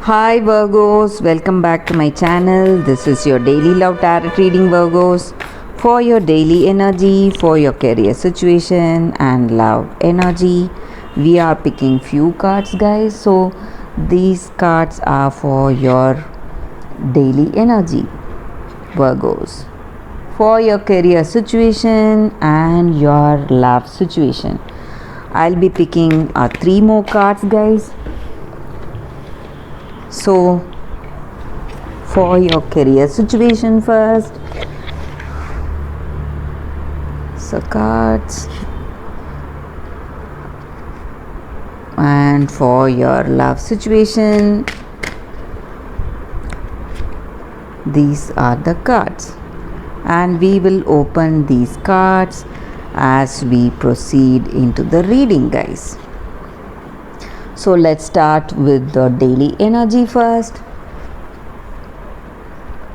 Hi Virgos, welcome back to my channel. This is your daily love tarot reading, Virgos, for your daily energy, for your career situation and love energy. We are picking few cards, guys. So these cards are for your daily energy, Virgos, for your career situation and your love situation. I'll be picking 3 more cards, guys. So for your career situation first, so cards, and for your love situation, these are the cards, and we will open these cards as we proceed into the reading, guys. So let's start with the daily energy first.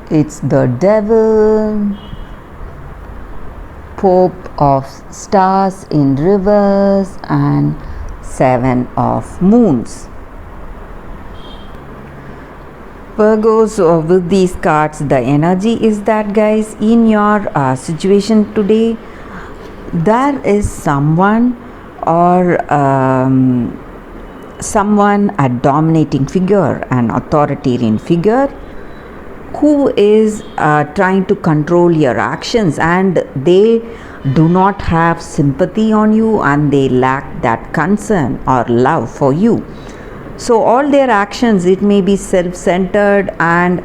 It's the Devil, Pope of Stars in reverse, and 7 of Moons. Virgos, with these cards, the energy is that, guys, in your situation today, there is someone or someone, a dominating figure, an authoritarian figure, who is trying to control your actions, and they do not have sympathy on you, and they lack that concern or love for you. So all their actions, it may be self-centered, and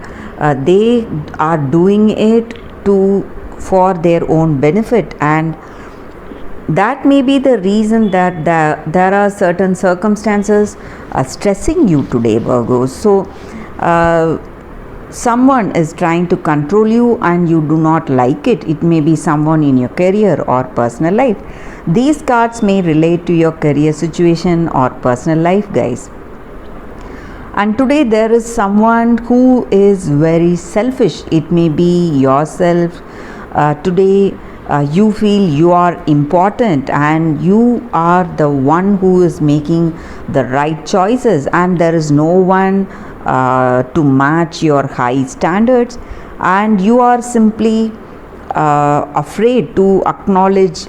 they are doing it for their own benefit, and that may be the reason that there are certain circumstances stressing you today, Virgos. So someone is trying to control you and you do not like it. It may be someone in your career or personal life. These cards may relate to your career situation or personal life, guys. And today there is someone who is very selfish. It may be yourself. Today you feel you are important and you are the one who is making the right choices, and there is no one to match your high standards, and you are simply afraid to acknowledge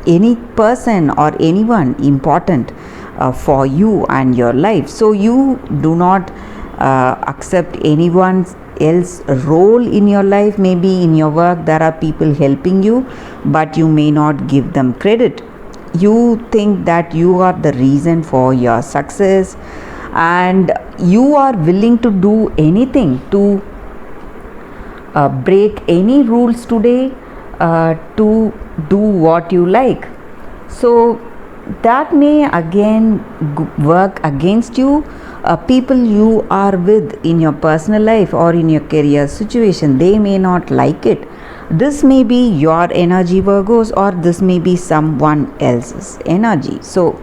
any person or anyone important for you and your life. So you do not accept anyone else role in your life. Maybe in your work there are people helping you, but you may not give them credit. You think that you are the reason for your success, and you are willing to do anything to break any rules today to do what you like. So that may again work against you. People you are with in your personal life or in your career situation, they may not like it. This may be your energy, Virgos, or this may be someone else's energy. So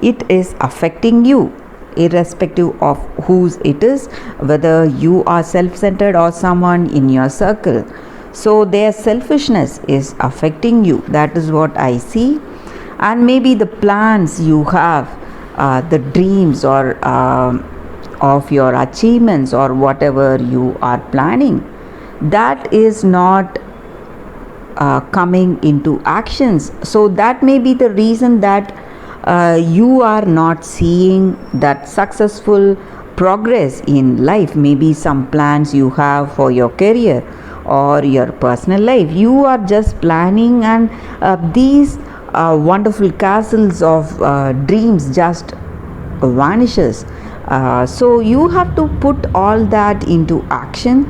it is affecting you irrespective of whose it is, whether you are self-centered or someone in your circle. So their selfishness is affecting you. That is what I see. And maybe the plans you have, the dreams or of your achievements or whatever you are planning, that is not coming into actions. So that may be the reason that you are not seeing that successful progress in life. Maybe some plans you have for your career or your personal life, you are just planning, and these wonderful castles of dreams just vanishes. So you have to put all that into action.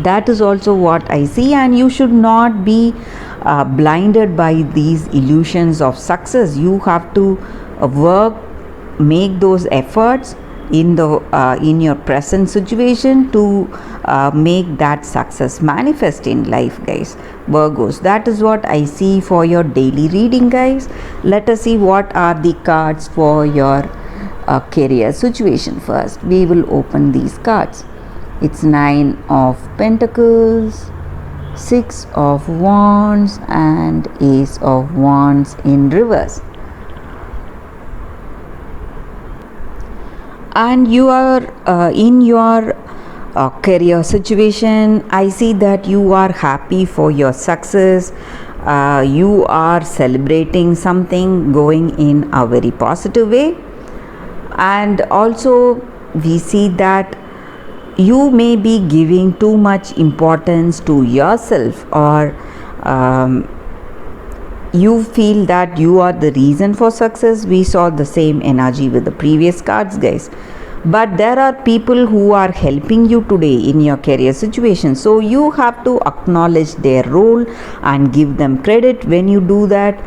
That is also what I see, and you should not be blinded by these illusions of success. You have to work, make those efforts in your present situation to make that success manifest in life, guys. Virgos, that is what I see for your daily reading, guys. Let us see what are the cards for your career situation first. We will open these cards. It's 9 of Pentacles, 6 of Wands, and Ace of Wands in reverse. and you are in your career situation. I see that you are happy for your success. You are celebrating something, going in a very positive way, and also we see that you may be giving too much importance to yourself, or you feel that you are the reason for success. We saw the same energy with the previous cards, guys, but there are people who are helping you today in your career situation, so you have to acknowledge their role and give them credit. When you do that,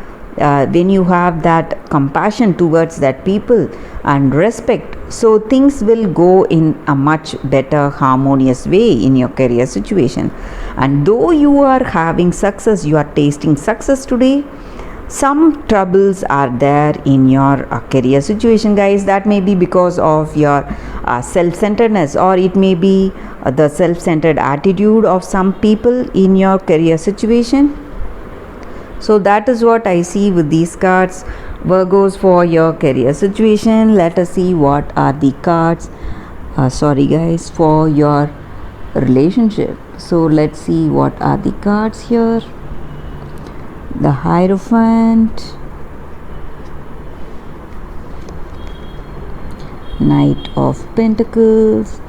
when you have that compassion towards that people and respect, so things will go in a much better harmonious way in your career situation. And though you are having success, you are tasting success today, some troubles are there in your career situation, guys. That may be because of your self-centeredness, or it may be the self-centered attitude of some people in your career situation. So that is what I see with these cards, Virgos, for your career situation. Let us see what are the cards, sorry guys, for your relationship. So let's see what are the cards here. The Hierophant, Knight of Pentacles,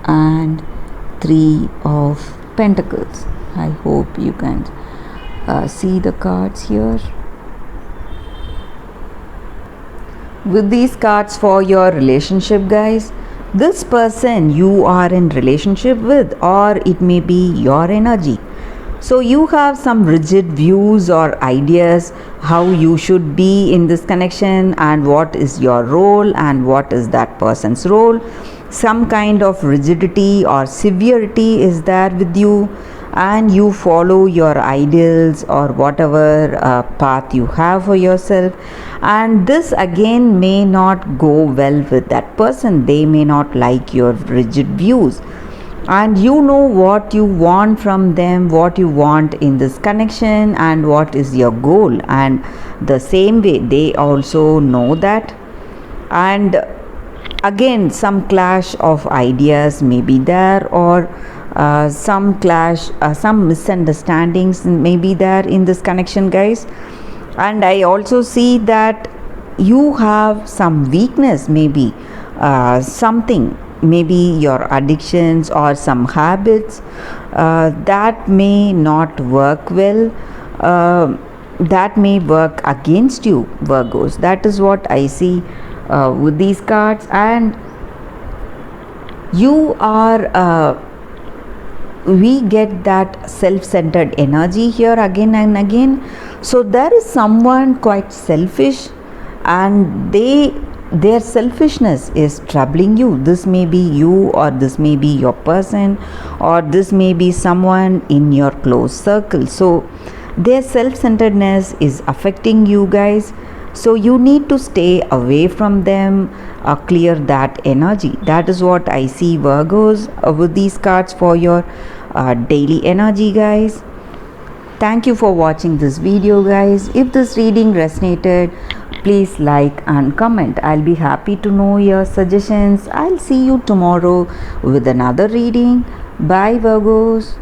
and Three of Pentacles. I hope you can see the cards here. With these cards for your relationship, guys, this person you are in relationship with, or it may be your energy, so you have some rigid views or ideas how you should be in this connection, and what is your role and what is that person's role. Some kind of rigidity or severity is there with you, and you follow your ideals or whatever path you have for yourself, and this again may not go well with that person. They may not like your rigid views, and you know what you want from them, what you want in this connection, and what is your goal, and the same way they also know that. And again, some clash of ideas may be there, or some clash, some misunderstandings may be there in this connection, guys. And I also see that you have some weakness, maybe something, maybe your addictions or some habits that may not work well, that may work against you, Virgos. That is what I see with these cards. And you are we get that self-centered energy here again and again. So there is someone quite selfish, and their selfishness is troubling you. This may be you, or this may be your person, or this may be someone in your close circle. So their self-centeredness is affecting you, guys. So you need to stay away from them, clear that energy. That is what I see, Virgos, with these cards for your daily energy, guys. Thank you for watching this video, guys. If this reading resonated, please like and comment. I'll be happy to know your suggestions. I'll see you tomorrow with another reading. Bye, Virgos.